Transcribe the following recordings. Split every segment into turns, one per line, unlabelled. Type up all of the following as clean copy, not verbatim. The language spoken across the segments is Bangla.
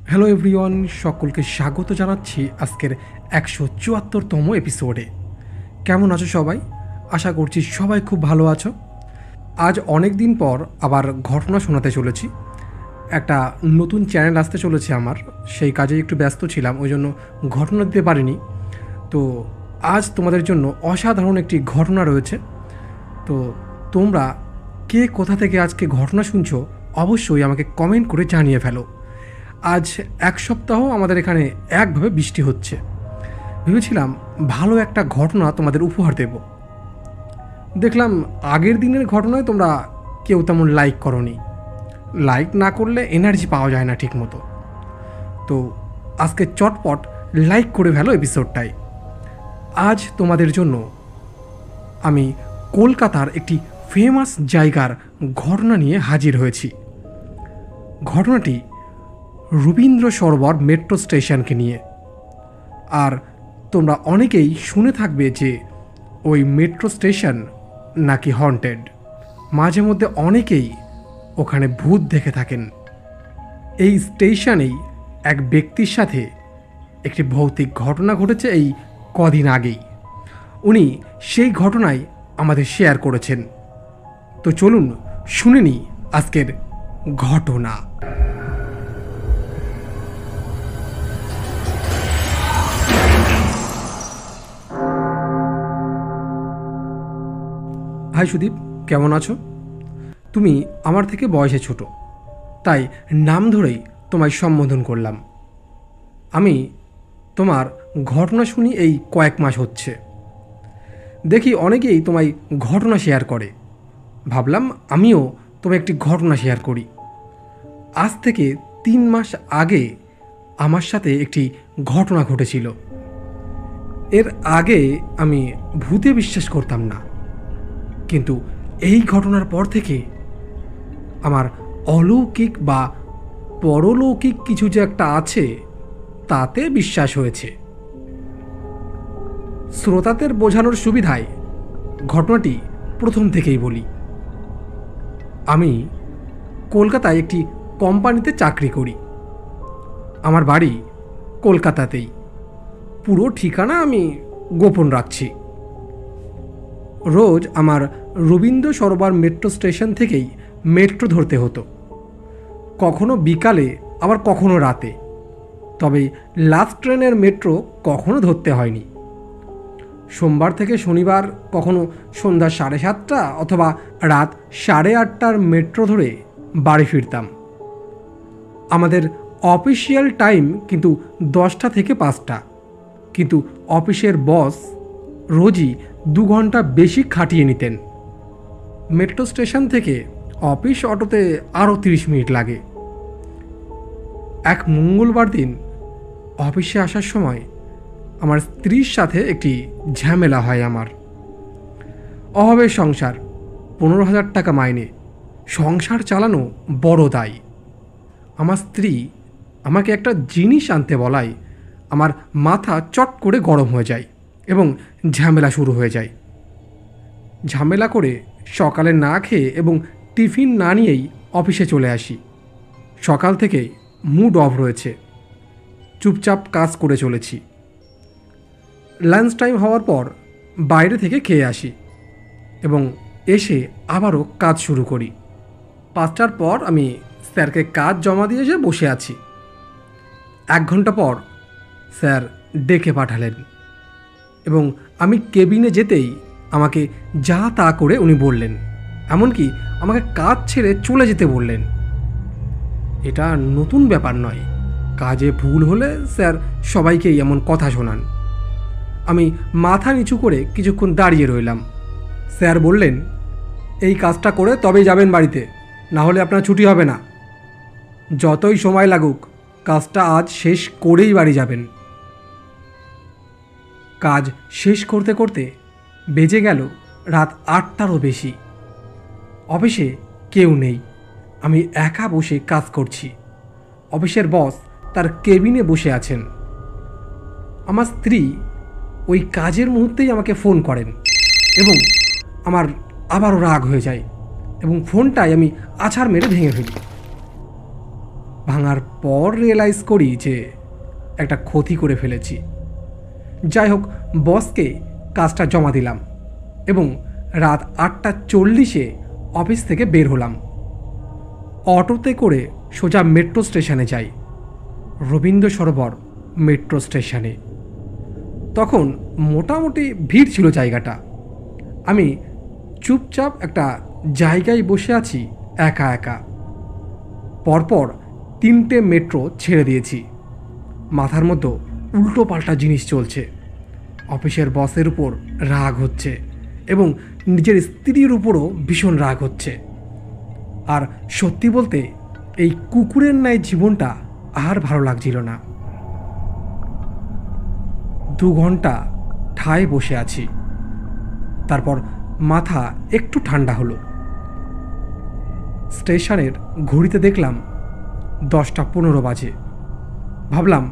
হ্যালো এভরিওয়ান, সকলকে স্বাগত জানাচ্ছি আজকের 174তম এপিসোডে। কেমন আছো সবাই? আশা করছি সবাই খুব ভালো আছো। আজ অনেক দিন পর আবার ঘটনা শোনাতে চলেছি। একটা নতুন চ্যানেল আসতে চলেছে আমার, সেই কাজে একটু ব্যস্ত ছিলাম, ওই জন্য ঘটনা দিতে পারিনি। তো আজ তোমাদের জন্য অসাধারণ একটি ঘটনা রয়েছে। তো তোমরা কে কোথা থেকে আজকে ঘটনা শুনছো অবশ্যই আমাকে কমেন্ট করে জানিয়ে ফেলো। আজ এক সপ্তাহ আমাদের এখানে একভাবে বৃষ্টি হচ্ছে। ভেবেছিলাম ভালো একটা ঘটনা তোমাদের উপহার দেব। দেখলাম আগের দিনের ঘটনায় তোমরা কেউ তেমন লাইক করোনি। লাইক না করলে এনার্জি পাওয়া যায় না ঠিক মতো। তো আজকে চটপট লাইক করে ফেলো এপিসোডটায়। আজ তোমাদের জন্য আমি কলকাতার একটি ফেমাস জায়গার ঘটনা নিয়ে হাজির হয়েছি। ঘটনাটি রবীন্দ্র সরোবর মেট্রো স্টেশনকে নিয়ে। আর তোমরা অনেকেই শুনে থাকবে যে ওই মেট্রো স্টেশন নাকি হন্টেড। মাঝে মধ্যে অনেকেই ওখানে ভূত দেখে থাকেন। এই স্টেশনেই এক ব্যক্তির সাথে একটি ভৌতিক ঘটনা ঘটেছে এই কদিন আগেই। উনি সেই ঘটনাই আমাদের শেয়ার করেছেন। তো চলুন শুনে নিই আজকের ঘটনা। হাই সুদীপ, কেমন আছো? তুমি আমার থেকে বয়সে ছোট, তাই নাম ধরেই তোমায় সম্বোধন করলাম। আমি তোমার ঘটনা শুনি এই কয়েক মাস হচ্ছে। দেখি অনেকেই তোমায় ঘটনা শেয়ার করে, ভাবলাম আমিও তোমায় একটি ঘটনা শেয়ার করি। আজ থেকে 3 মাস আগে আমার সাথে একটি ঘটনা ঘটেছিল। এর আগে আমি ভূতে বিশ্বাস করতাম না, কিন্তু এই ঘটনার পর থেকে আমার অলৌকিক বা পরলৌকিক কিছু যে একটা আছে তাতে বিশ্বাস হয়েছে। শ্রোতাদের বোঝানোর সুবিধায় ঘটনাটি প্রথম থেকেই বলি। আমি কলকাতায় একটি কোম্পানিতে চাকরি করি। আমার বাড়ি কলকাতাতেই। পুরো ঠিকানা আমি গোপন রাখছি। রোজ আমার রবীন্দ্র সরোবর মেট্রো স্টেশন থেকেই মেট্রো ধরতে হতো, কখনো বিকালে আবার কখনো রাতে। তবে লাস্ট ট্রেনের মেট্রো কখনো ধরতে হয়নি। সোমবার থেকে শনিবার কখনো সন্ধ্যা 7:30 অথবা রাত 8:30টার মেট্রো ধরে বাড়ি ফিরতাম। আমাদের অফিসিয়াল টাইম কিন্তু 10টা থেকে 5টা, কিন্তু অফিসের বস রোজই 2 ঘন্টা বেশি খাটিয়ে নিতেন। মেট্রো স্টেশন থেকে অফিস অটোতে আরও 30 মিনিট লাগে। এক মঙ্গলবার দিন অফিসে আসার সময় আমার স্ত্রীর সাথে একটি ঝামেলা হয়। আমার অভাবের সংসার, 15,000 টাকা মাইনে, সংসার চালানো বড় দায়। আমার স্ত্রী আমাকে একটা জিনিস আনতে বলায় আমার মাথা চট করে গরম হয়ে যায় এবং ঝামেলা শুরু হয়ে যায়। ঝামেলা করে সকালে না খেয়ে এবং টিফিন না নিয়েই অফিসে চলে আসি। সকাল থেকে মুড অফ রয়েছে, চুপচাপ কাজ করে চলেছি। লাঞ্চ টাইম হওয়ার পর বাইরে থেকে খেয়ে আসি এবং এসে আবারও কাজ শুরু করি। 5টার পর আমি স্যারকে কাজ জমা দিয়ে এসে বসে আছি। 1 ঘন্টা পর স্যার ডেকে পাঠালেন এবং আমি কেবিনে যেতেই আমাকে যা তা করে উনি বললেন, এমনকি আমাকে কাজ ছেড়ে চলে যেতে বললেন। এটা নতুন ব্যাপার নয়, কাজে ভুল হলে স্যার সবাইকেই এমন কথা শোনান। আমি মাথা নিচু করে কিছুক্ষণ দাঁড়িয়ে রইলাম। স্যার বললেন, এই কাজটা করে তবেই যাবেন বাড়িতে, না হলে আপনার ছুটি হবে না। যতই সময় লাগুক কাজটা আজ শেষ করেই বাড়ি যাবেন। কাজ শেষ করতে করতে বেজে গেল রাত 8টারও বেশি। অফিসে কেউ নেই, আমি একা বসে কাজ করছি। অফিসের বস তার কেবিনে বসে আছেন। আমার স্ত্রী ওই কাজের মুহূর্তেই আমাকে ফোন করেন এবং আমার আবারও রাগ হয়ে যায় এবং ফোনটাই আমি আছাড় মেরে ভেঙে ফেলি। ভাঙার পর রিয়েলাইজ করি যে একটা ক্ষতি করে ফেলেছি। যাই হোক, বসকে কাজটা জমা দিলাম এবং রাত 8:40 অফিস থেকে বের হলাম। অটোতে করে সোজা মেট্রো স্টেশনে যাই, রবীন্দ্র সরোবর মেট্রো স্টেশনে। তখন মোটামুটি ভিড় ছিল জায়গাটা। আমি চুপচাপ একটা জায়গায় বসে আছি একা একা। পরপর 3টে মেট্রো ছেড়ে দিয়েছি। মাথার মধ্যে উল্টো পাল্টা জিনিস চলছে। অফিসের বসের উপর রাগ হচ্ছে এবং নিজের স্ত্রীর উপরও ভীষণ রাগ হচ্ছে। আর সত্যি বলতে এই কুকুরের ন্যায় জীবনটা আর ভালো লাগছিল না। 2 ঘন্টা ঠায় বসে আছি। তারপর মাথা একটু ঠান্ডা হলো। স্টেশনের ঘড়িতে দেখলাম 10:15 বাজে। ভাবলাম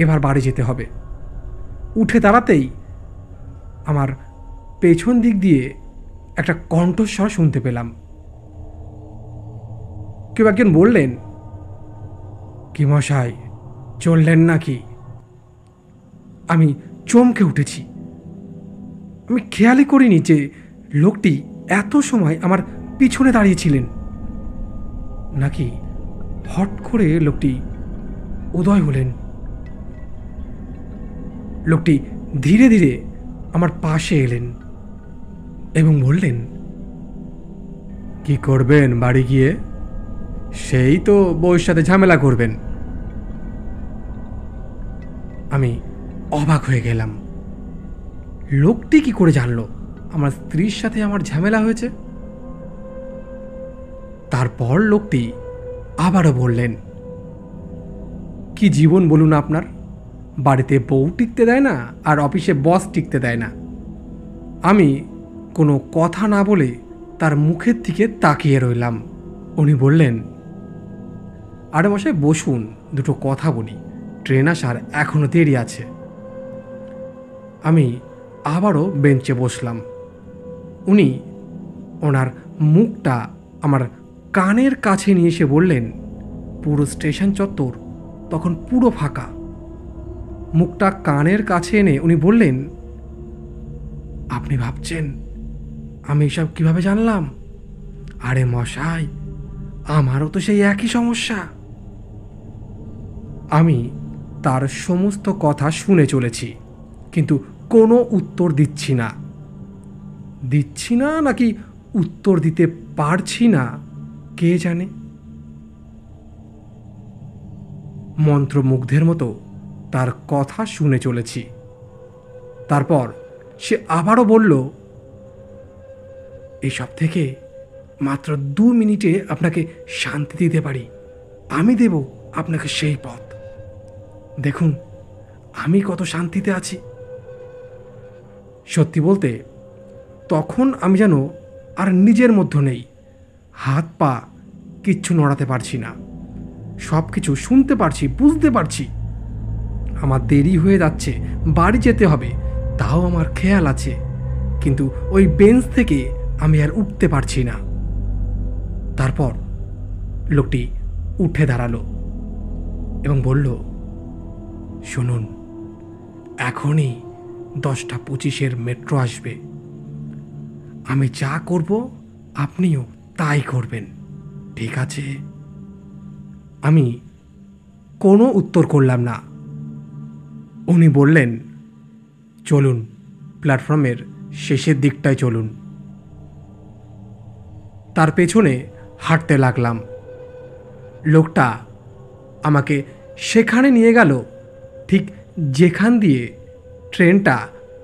এবার বাড়ি যেতে হবে। উঠে দাঁড়াতেই আমার পেছন দিক দিয়ে একটা কণ্ঠস্বর শুনতে পেলাম। কেউ একজন বললেন, কি মশাই, চললেন নাকি? আমি চমকে উঠেছি। আমি খেয়ালই করিনি যে লোকটি এত সময় আমার পিছনে দাঁড়িয়েছিলেন। নাকি হট করে লোকটি উদয় হলেন। লোকটি ধীরে ধীরে আমার পাশে এলেন এবং বললেন, কি করবেন বাড়ি গিয়ে? সেই তো বউয়ের সাথে ঝামেলা করবেন। আমি অবাক হয়ে গেলাম। লোকটি কি করে জানলো আমার স্ত্রীর সাথে আমার ঝামেলা হয়েছে? তারপর লোকটি আবারও বললেন, কি জীবন বলুন আপনার? বাড়িতে বউ টিকতে দেয় না আর অফিসে বস টিকতে দেয় না। আমি কোনো কথা না বলে তার মুখের দিকে তাকিয়ে রইলাম। উনি বললেন, আরে মশাই বসুন, দুটো কথা বলি, ট্রেন আসার এখনো দেরি আছে। আমি আবারও বেঞ্চে বসলাম। উনি ওনার মুখটা আমার কানের কাছে নিয়ে এসে বললেন, পুরো স্টেশন চত্বর তখন পুরো ফাঁকা। মুখটা কানের কাছে এনে উনি বললেন, আপনি ভাবছেন আমি এসব কিভাবে জানলাম? আরে মশাই, আমারও তো সেই একই সমস্যা। আমি তার সমস্ত কথা শুনে চলেছি, কিন্তু কোনো উত্তর দিচ্ছি না নাকি উত্তর দিতে পারছি না, কে জানে। মন্ত্রমুগ্ধের মতো তার কথা শুনে চলেছি। তারপর সে আবারও বলল, এসব থেকে মাত্র 2 মিনিটে আপনাকে শান্তি দিতে পারি। আমি দেব আপনাকে সেই পথ। দেখুন আমি কত শান্তিতে আছি। সত্যি বলতে তখন আমি যেন আর নিজের মধ্যে নেই। হাত পা কিচ্ছু নড়াতে পারছি না। সব কিছু শুনতে পারছি, বুঝতে পারছি। আমার দেরি হয়ে যাচ্ছে, বাড়ি যেতে হবে, তাও আমার খেয়াল আছে, কিন্তু ওই বেঞ্চ থেকে আমি আর উঠতে পারছি না। তারপর লোকটি উঠে দাঁড়ালো এবং বলল, শুনুন, এখনই 10:25 মেট্রো আসবে। আমি যা করব আপনিও তাই করবেন, ঠিক আছে? আমি কোনো উত্তর করলাম না। উনি বললেন, চলুন, প্ল্যাটফর্মের শেষের দিকটায় চলুন। তার পেছনে হাঁটতে লাগলাম। লোকটা আমাকে সেখানে নিয়ে গেল ঠিক যেখান দিয়ে ট্রেনটা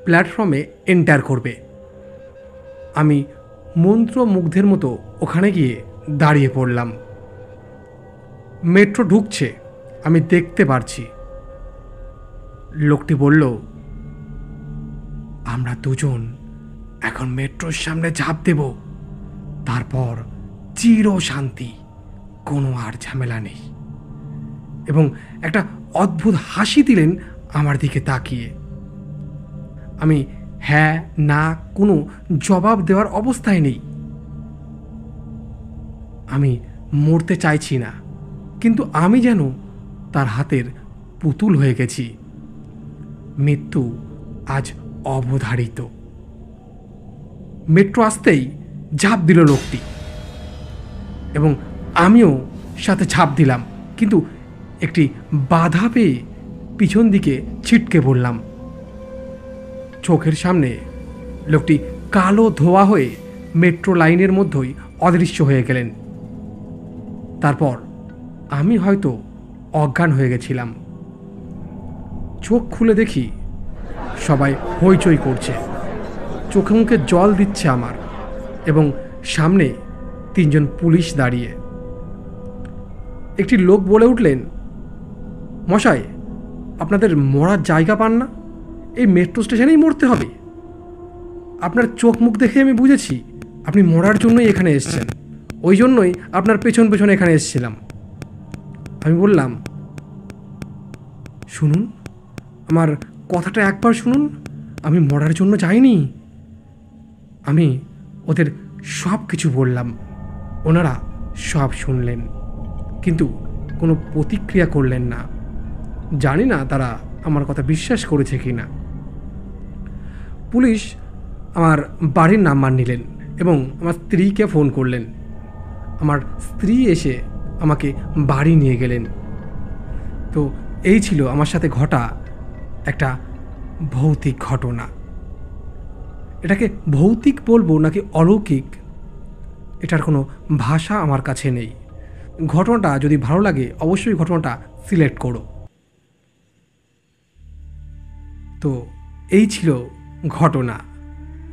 প্ল্যাটফর্মে এন্টার করবে। আমি মন্ত্রমুগ্ধের মতো ওখানে গিয়ে দাঁড়িয়ে পড়লাম। মেট্রো ঢুকছে, আমি দেখতে পারছি। লোকটি বলল, আমরা দুজন এখন মেট্রোর সামনে ঝাঁপ দেব, তারপর চির শান্তি, কোনো আর ঝামেলা নেই। এবং একটা অদ্ভুত হাসি দিলেন আমার দিকে তাকিয়ে। আমি হ্যাঁ না কোনো জবাব দেওয়ার অবস্থায় নেই। আমি মরতে চাইছি না, কিন্তু আমি যেন তার হাতের পুতুল হয়ে গেছি। মৃত্যু আজ অবধারিত। মেট্রো আসতেই ঝাঁপ দিল লোকটি এবং আমিও সাথে ঝাঁপ দিলাম, কিন্তু একটি বাধা পেয়ে পিছন দিকে ছিটকে পড়লাম। চোখের সামনে লোকটি কালো ধোয়া হয়ে মেট্রো লাইনের মধ্যেই অদৃশ্য হয়ে গেলেন। তারপর আমি হয়তো অজ্ঞান হয়ে গেছিলাম। চোখ খুলে দেখি সবাই হইচই করছে, চোখে মুখে জল দিচ্ছে আমার, এবং সামনে 3 জন পুলিশ দাঁড়িয়ে। একটি লোক বলে উঠলেন, মশাই, আপনাদের মরার জায়গা পান না? এই মেট্রো স্টেশনেই মরতে হবে? আপনার চোখ মুখ দেখে আমি বুঝেছি আপনি মরার জন্যই এখানে এসেছেন, ওই জন্যই আপনার পেছন পেছন এখানে এসেছিলাম। আমি বললাম, শুনুন, আমার কথাটা একবার শুনুন, আমি মরার জন্য যাইনি। আমি ওদের সব কিছু বললাম। ওনারা সব শুনলেন, কিন্তু কোনো প্রতিক্রিয়া করলেন না। জানি না তারা আমার কথা বিশ্বাস করেছে কি না। পুলিশ আমার বাড়ির নাম্বার নিলেন এবং আমার স্ত্রীকে ফোন করলেন। আমার স্ত্রী এসে আমাকে বাড়ি নিয়ে গেলেন। তো এই ছিল আমার সাথে ঘটা একটা ভৌতিক ঘটনা। এটাকে ভৌতিক বলবো নাকি অলৌকিক, এটার কোনো ভাষা আমার কাছে নেই। ঘটনাটা যদি ভালো লাগে অবশ্যই ঘটনাটা সিলেক্ট করো। তো এই ছিল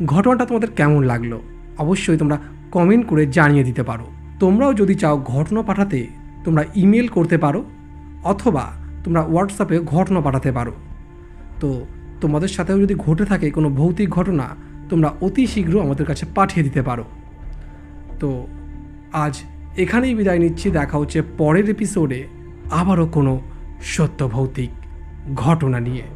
ঘটনাটা তোমাদের কেমন লাগলো অবশ্যই তোমরা কমেন্ট করে জানিয়ে দিতে পারো। তোমরাও যদি চাও ঘটনা পাঠাতে তোমরা ইমেল করতে পারো, অথবা তোমরা হোয়াটসঅ্যাপে ঘটনা পাঠাতে পারো। তো তোমাদের সাথেও যদি ঘটে থাকে কোনো ভৌতিক ঘটনা, তোমরা অতি শীঘ্র আমাদের কাছে পাঠিয়ে দিতে পারো। তো আজ এখানেই বিদায় নিচ্ছি। দেখা হচ্ছে পরের এপিসোডে আবারও কোনো সত্য ভৌতিক ঘটনা নিয়ে।